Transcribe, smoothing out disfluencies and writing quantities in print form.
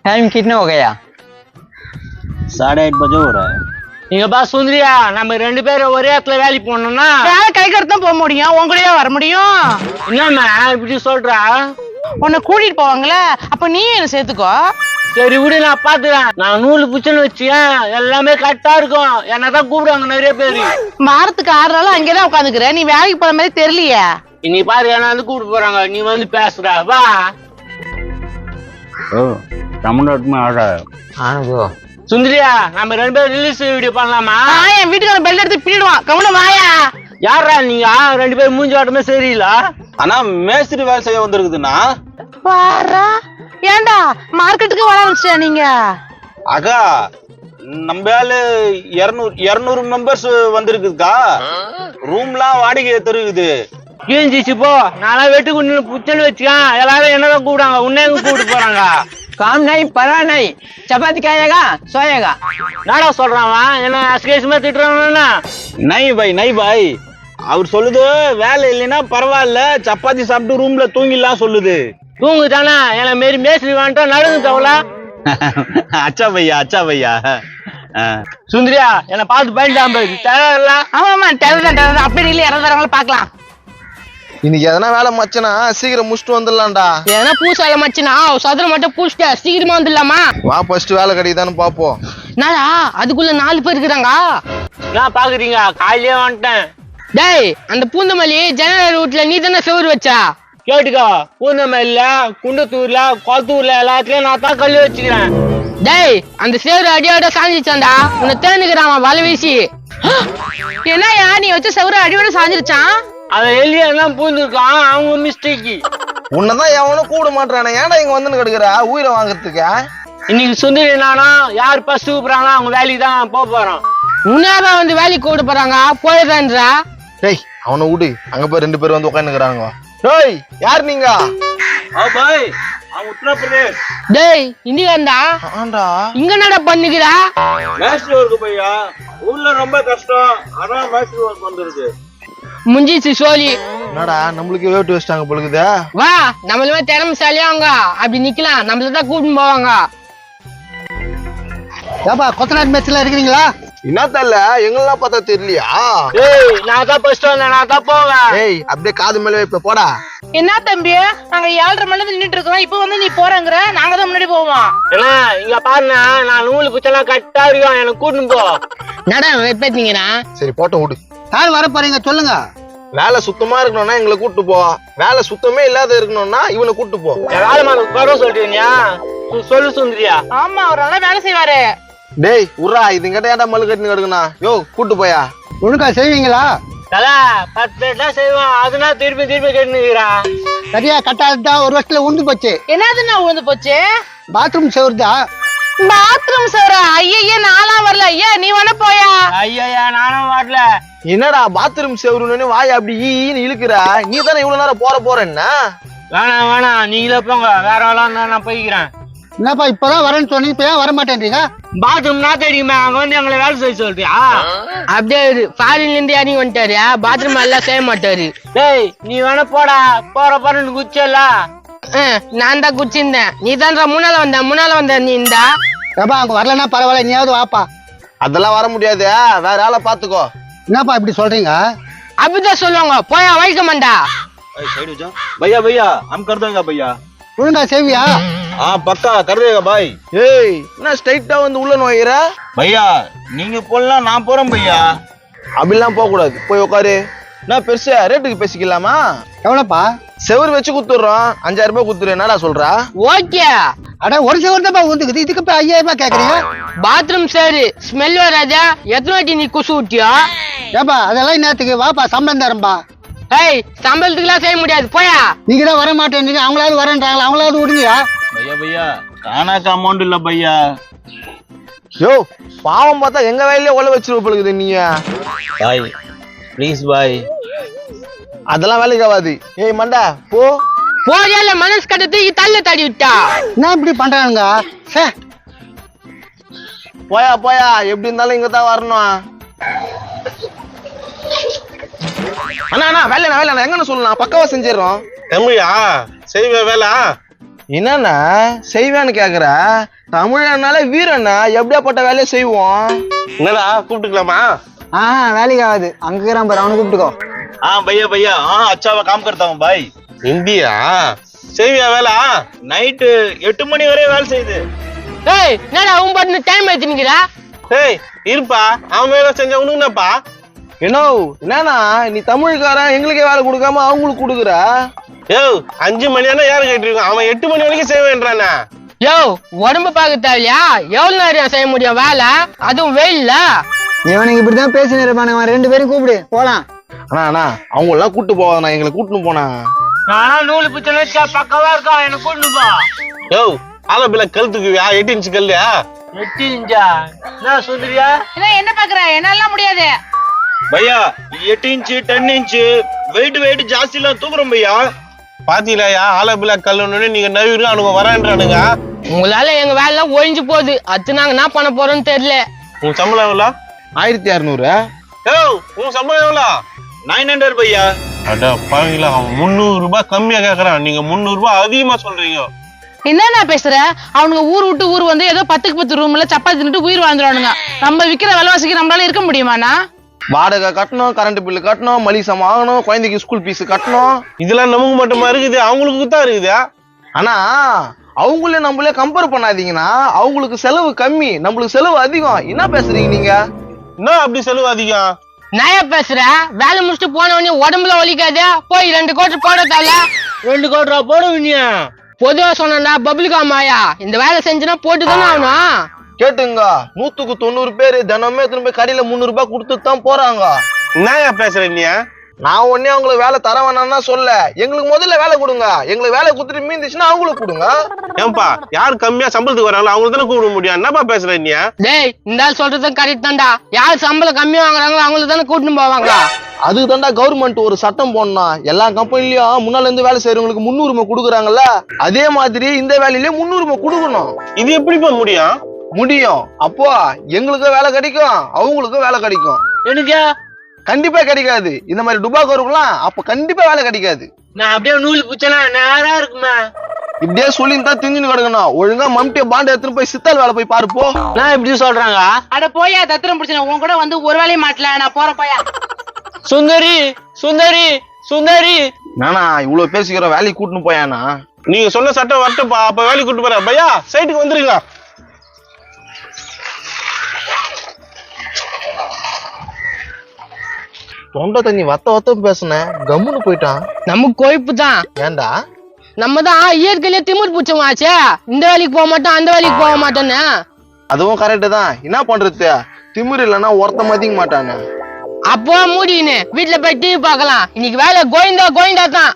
Time कितना हो गया? 8:30 बजे हो रहा है. நீங்க பா சுந்தரியா, நம்ம 2 பேரும் ஒரே இடத்துல வேலைக்கு போனோம்னா வேலை கை கருத்தான் போக முடியும், உங்களையே வர முடியும். என்னம்மா இப்படி சொல்றா? உன்னை கூட்டிட்டு போவாங்களே, அப்ப நீ என்ன சேர்த்துக்கோ. சரி விடு, நான் பாத்துறேன். நான் நூல் புச்சுன்னு வச்சேன், எல்லாமே கரெக்டா இருக்கும். என்னதான் கூப்பிடுவாங்க நிறைய பேரு. வாரத்துக்கு 6 நாள் அங்கேதான் உட்காந்துக்கிற, நீ வேலைக்கு போற மாதிரி தெரியலையே. நீ பாரு, என்ன வந்து கூப்பிட்டு போறாங்க, நீ வந்து பேசுற. வா. தமிழ்நாட்டு में आ रहा है. हाँ ब्रो. சுந்தரியா, நம்ம 2 பேரும் ரிலீஸ் வீடியோ பண்ணலாமா? என் வீட்டுக்கு பெல் எடுத்து பிடிடுவான், கவன வாயா. யாரா நீங்க 2 பேரும் மூஞ்சி வாட்டமே சரியில்ல. ஆனா மேஸ்திரி வேலை செய்ய வந்திருக்குதுண்ணா. வாரா ஏண்டா மார்க்கெட்டுக்கு வர ஆரம்பிச்சியா நீங்க? அக்கா நம்ம ஆளு 200 மெம்பர்ஸ் வந்திருக்குதுக்கா. ரூம்லாம் வாடகை தருகுது. கிழிஞ்சிச்சு போ. நானா வெட்டு குண்டு புச்சன்னு வச்சுக்கேன், எல்லாரும் என்னதான் கூப்பிடாங்க, உன்ன எங்க கூப்பிட்டு போறாங்க? काम नहीं पड़ा नहीं, चपाती खाएगा सोएगा. நாடா சொல்றான் என்ன அஸ்கேஷமா திட்டுறானா? நை பாய் அவர் சொல்லுது வேலை இல்லைன்னா பரவாயில்ல, சப்பாத்தி சாப்பிட்டு ரூம்ல தூங்கிடலாம் சொல்லுது. தூங்கு தானே, என்ன மாரி மேஸ்திரி வாங்கிட்டா நடந்து தவள. அச்சா பையா. சுந்தரியா, என்ன பார்த்து பயந்துட்டான் பாரு. தேவையில்ல. ஆமா டெரர் அப்படி இல்லை, இறந்துறாங்கள பாக்கலாம். இன்னைக்கு எதனா வேலை மச்சனா சீக்கிரம் முடிச்சுட்டு வந்துடலாம்டா. எதனா பூசால மச்சினா சதுரம் மட்டும் பூசிட்ட சீக்கிரமா வந்துடலாமா? வா ஃபர்ஸ்ட் வேலை கிடைக்குதான்னு பாப்போம். நாடா அதுக்குள்ள 4 பேர் இருக்கிறாங்க. நான் பாக்குறீங்க, காலையிலே வந்துட்டேன். டேய், அந்த பூந்தமல்லி ஜனரல் ரூட்ல நீ தானே செவுரு வச்சா? கேட்டுக்கோ, பூந்தமல்லில, குண்டத்தூர்ல, கொளத்தூர்ல எல்லாத்துலயும் நான் தான் கல்லு வச்சுக்கிறேன். டேய், அந்த செவுரு அடியோட சாஞ்சிச்சான்டா, உன்னை தேனுக்குறான் வலை வீசி. என்னயா நீ வச்ச செவுரு அடியோட சாஞ்சிருச்சான்? அதை எலியா எல்லாம் பூந்துருக்கான், அவங்க மிஸ்டேக்கு. உன்னதான் எவனும் கூட மாட்டானே, ஏன்டா இங்க வந்து கிடக்குற உயிரை வாங்குறதுக்கு? இன்னைக்கு சுந்தரி நானா யார் ஃபர்ஸ்ட் கூப்பிடுறாங்களோ அவங்க வேலைக்கு தான் போக போறோம். முன்னாதான் வந்து வேலைக்கு கூப்பிட போறாங்க, போயிடுறான்றா. டேய் அவனை விடு, அங்க போய் 2 பேர் வந்து உட்காந்துக்கிறாங்க. டேய் யார் நீங்க? பாய் हम उत्तर प्रदेश. டேய் இந்தியாண்டா. ஆண்டா இங்க என்னடா பண்ணிக்கிறா? மேஸ்திரி ஒர்க் பையா, ஊர்ல ரொம்ப கஷ்டம், அதான் மேஸ்திரி ஒர்க் வந்திருக்கு. முஞ்சிச்சு சோழி. என்னடா நம்மளுக்கு வேட்டு வச்சிட்டாங்க பொழுது. வா, நம்மளுமே திறமைசாலியா அவங்க அப்படி நிக்கலாம், நம்மளதான் கூட்டின்னு போவாங்க. ஏப்பா கொத்தனார் மேட்ச்ல இருக்கிறீங்களா? என்ன தெரியல, எங்கெல்லாம் பார்த்தா தெரியலையா? ஏய், நான் தான் ஃபர்ஸ்ட் வந்தேன், நான் தான் போவேன். ஏய் அப்படியே காது மேல இப்ப போடா. என்ன தம்பி, நாங்க 7:30 மணில நின்னுட்டு இருக்கோம், இப்ப வந்து நீ போறங்கற, நாங்க தான் முன்னாடி போவோம். ஏன்னா இங்க பாருங்க, நான் நூல் புச்செல்லாம் கரெக்டா இருக்கும், எனக்கு கூட்டின்னு போ. நடா வெப்பீங்கன்னா சரி போட்டோம் விடு. யார் வர போறீங்க சொல்லுங்க. வேலை சுத்தமா இருக்கணும்னா எங்களை கூட்டு போ, வேலை சுத்தமே இல்லாத இருக்கணும்னா இவனை கூட்டு போ. என் வேலை மாதிரி குறை சொல்றீங்க. சொல்லு சுந்தரியா. ஆமா, அவர் நல்லா வேலை செய்வாரு. டேய் உர்ரா, இது கிட்ட ஏன்டா மல்லு கட்டினு கிடக்குனா? யோ கூட்டு போயா. ஒழுங்கா செய்வீங்களா? தலா 10 பேர் செய்வான், அதுனா திருப்பி கேட்டுக்கிறான். சரியா கட்டாதா, ஒரு வருஷத்துல உண்டு போச்சு. என்னதுன்னா உழுந்து போச்சு? பாத்ரூம் செவருதா? பாத்ரூம் சார் ஐயா நான்லாம் வரல. ஐயா நீ வேணா போயா. ஐயா நானும் வரல. என்னடா பாத்ரூம் செவருன்னு வாய் அப்படி ஈன்னு இழுக்கிற? நீ தானே இவ்வளவு நேரம் போற என்ன? வேணாம் நீங்களே போங்க, வேற வேலை நான் போய்க்கிறேன். என்னப்பா இப்பதான் வரேன்னு சொன்னீங்க, இப்ப ஏன் வர மாட்டேன்றீங்க? பாத்ரூம் நான் தெரியுமா, அங்க வந்து எங்களை வேலை செய்ய சொல்றியா? அப்படியே ஃபாரின்ல இருந்து இறங்கி வந்துட்டாரு, பாத்ரூம் எல்லாம் செய்ய மாட்டாரு. டேய் நீ வேணா போடா, போற குச்சல. நான் தான் குச்சிருந்தேன், நீ தான் முன்னால வந்த நீ இந்தா. ஏப்பா அங்க வரலன்னா பரவாயில்ல, நீயாவது வாப்பா. அதெல்லாம் வர முடியாது, வேற ஆளை பாத்துக்கோ. என்னப்பா இப்படி சொல்றீங்க? அப்படிதான் சொல்லுவாங்க, போயா வைக்க மாட்டா. भैया हम कर देंगे भैया. ஒழுங்கா செய்வியா? हाँ पक्का कर देगा भाई. ஏய் என்ன ஸ்ட்ரைட்டா வந்து உள்ள நோயிற? भैया நீங்க போலாம், நான் போறேன் भैया. அப்படிலாம் போக கூடாது, போய் உட்காரு. நான் பெருசா ரேட்டுக்கு பேசிக்கலாமா? எவ்வளோப்பா? செவரு வச்சு குத்துறோம், 5000 ரூபாய் குத்துரு. என்னடா சொல்றா? ஓகே. அட ஒரு செவரு தான் ஊந்துக்குது, இதுக்கு இப்ப 5000 ரூபாய் கேக்குறீங்க? பாத்ரூம் சரி ஸ்மெல் வராதா? எத்தனை வாட்டி நீ குசு ஊட்டியா? ஏப்பா அதெல்லாம் என்னத்துக்கு, வாப்பா சம்பளம் தரம்பா. ஏய் சம்பளத்துக்குலாம் செய்ய முடியாது, போயா. நீங்க தான் வர மாட்டேன்றீங்க, அவங்களாவது வரேன்றாங்களா, அவங்களாவது விடுங்கயா. भैया खाना का अमाउंट இல்ல भैया. யோ பாவம் பார்த்தா எங்க வயல்ல ஒல வச்சிருப்பழுகுது நீ. भाई प्लीज भाई. அதெல்லாம் வேலைக்கு ஆகாது. ஏய் மண்டா போ. போறியால மனசு கட்ட தூக்கி தள்ள தடி விட்டா. என்ன இப்படி பண்றானுங்க? போயா எப்படி இருந்தாலும் இங்க தான் வரணும். அண்ணா வேலை எங்கன்னு சொல்லலாம், பக்கவா செஞ்சிடறோம். தம்பியா செய்வே வேலை. என்னண்ணா செய்வேன்னு கேக்குற? தமிழனால வீரண்ணா எப்படியாப்பட்ட வேலையை செய்வோம். என்னடா கூப்பிட்டுக்கலாமா? வேலைக்கு ஆகாது. அங்க இருக்கிறான் பாரு, அவனை கூப்பிட்டுக்கோ. भैया भैया हाँ अच्छा मैं काम करता हूँ भाई இந்தியா செய்வியா வேலை நைட்டு 8 மணி வரை வேலை செய்யுது ஏய் என்னடா உன் பாட்டு டைம் ஏத்தினீங்கடா ஏய் இருப்பா அவன் வேலை செஞ்ச உனக்குனப்பா என்னண்ணா நீ தமிழ்காரன் எங்களுக்கே வேலை கொடுக்காம அவங்களுக்கு கொடுக்குற? யோ 5 மணி ஆனா யாரு கேட்டிருக்கோம் அவன் 8 மணி வரைக்கும் செய்வேன்றானா யோ உடம்பு பார்க்க தேவையா எவ்வளவு நேரம் செய்ய முடியும் வேலை அதுவும் வெயில்ல இவனுக்கு இப்படிதான் பேசினு இருப்பானுங்க 2 பேரும் கூப்பிடு போலாம் அண்ணா அவங்க எல்லாம் கூட்டு போவாதண்ணா எங்களை கூட்டுன்னு போனா நானா நூல் பிச்சை வச்சா பக்கவா இருக்கா எனக்கு கொண்டு போ யோ ஆலபில கழுத்துக்குவியா 8 இன்ச் கல்லையா 8 இன்ச்சா என்ன சொல்றியா என்ன பாக்குற என்னால முடியாது भैया 8 इंच 10 इंच வெயிட் ஜாஸ்தி எல்லாம் தூக்குறோம் பையா பாத்தீங்களா ஆலபில கல்லுன்னு நீங்க நவிரு அனுங்க வரான்றானுங்க உங்களால எங்க வேலை எல்லாம் ஒழிஞ்சு போகுது அது நாங்க என்ன பண்ண போறோம்னு தெரியல உன் சம்பளம் எவ்வளோ 1600. யோ உன் சம்பளம் எவ்வளோ 900 பையா அட பாவீங்களா அவன் 300 ரூபாய் கம்மியா கேக்குறான் நீங்க 300 ரூபாய் அதிகமா சொல்றீங்க என்ன பேசுற அவனுங்க ஊர் விட்டு ஊர் வந்து ஏதோ 10 ரூம்ல சப்பாத்தி தின்னுட்டு உயிர் வாழ்ந்துருவானுங்க நம்ம விக்கிற விலைவாசிக்கு நம்மளால இருக்க முடியுமாண்ணா வாடகை கட்டணும், கரண்ட் பில்லு கட்டணும், மளிகை வாங்கணும், குழந்தைக்கு ஸ்கூல் ஃபீஸ் கட்டணும். இதெல்லாம் நமக்கு மட்டுமா இருக்குது அவங்களுக்கு தான் இருக்குது ஆனா அவங்களே நம்மளே கம்பேர் பண்ணாதீங்கன்னா அவங்களுக்கு செலவு கம்மி நம்மளுக்கு செலவு அதிகம். என்ன பேசுறீங்க நீங்க? என்ன அப்படி செலவு அதிகம் நான் பேசுற வேலை முடிச்சுட்டு போன உடனே உடம்புல வலிக்காது போய் 2 கோட்டு போட தேவை 2 கோடி ரூபா போடுவீங்க பொதுவா சொன்னா பப்ளிகா மாயா இந்த வேலை செஞ்சுனா போட்டுதானே ஆகணும் கேட்டுங்க 100க்கு 90 பேரு தினமே திரும்ப கடையில 300 ரூபாய் கொடுத்துட்டு தான் போறாங்க. என்ன பேசுற நீ நான் உடனே அவங்களுக்கு வேலை தர வேணாம்னா சொல்ல எங்களுக்கு முதல்ல வேலை கொடுங்க எங்களுக்கு வேலை கொடுத்துட்டு மீந்துச்சுன்னா அவங்களுக்கு கொடுங்க. ஏன்பா யார் கம்மியா சம்பளத்துக்கு வராங்களோ அவங்களுக்கு தானே கூப்பிட முடியும் என்னப்பா பேசுற நீ டேய் இந்த ஆள் சொல்றது கரெக்ட் தான்டா யார் சம்பளம் கம்மியா வாங்குறாங்களோ அவங்களுக்கு தானே கூட்டிட்டு போவாங்க அதுக்கு தான்டா கவர்மெண்ட் ஒரு சட்டம் போடணும். எல்லா கம்பெனிலயும் முன்னால இருந்து வேலை செய்யறவங்களுக்கு முன்னுரிமை கொடுக்குறாங்கல்ல அதே மாதிரி இந்த வேலையிலயே முன்னுரிமை கொடுக்கணும். இது எப்படிப்பா முடியும் அப்போ எங்களுக்கும் வேலை கிடைக்கும் அவங்களுக்கும் வேலை கிடைக்கும். எனக்கு கண்டிப்பா கிடைக்காது. இந்த மாதிரி டுபாக்கோருக்குலாம் அப்ப கண்டிப்பா வேலை கிடைக்காது. நான் அப்படியே நூல் பிச்சனா நேரா இருக்குமா இப்படியே சொல்லி தான் திஞ்சுன்னு கிடக்கணும். ஒழுங்கா மம்டிய பாண்டு எடுத்துன்னு போய் சித்தால் வேலை போய் பாருப்போ. நான் இப்படி சொல்றாங்க அட போயா தத்திரம் பிடிச்சன உன் கூட வந்து ஒரு வேலையும் மாட்டல நான் போற போயா சுந்தரி சுந்தரி சுந்தரி நானா இவ்வளவு பேசிக்கிற வேலைக்கு கூட்டுன்னு போயானா நீங்க சொன்ன சட்டம் வரட்டுப்பா அப்ப வேலைக்கு கூட்டு போறேன் பையா சைட்டுக்கு வந்துருங்க தொண்டை தண்ணி வத்த பேசுன கம்முன்னு போயிட்டான். நமக்கு கொழுப்பு தான் ஏண்டா நம்ம தான் இயற்கையிலே திமிர் பூச்சமாச்சே இந்த வேலைக்கு போக மாட்டோம் அந்த வேலைக்கு போக மாட்டோன்னு அதுவும் கரெக்டு தான். என்ன பண்றது திமிர் இல்லைன்னா ஒருத்த மதிக்க மாட்டானு. அப்போ மூடின்னு வீட்டுல போய் டிவி பார்க்கலாம் இன்னைக்கு வேலை கோவிந்தா தான்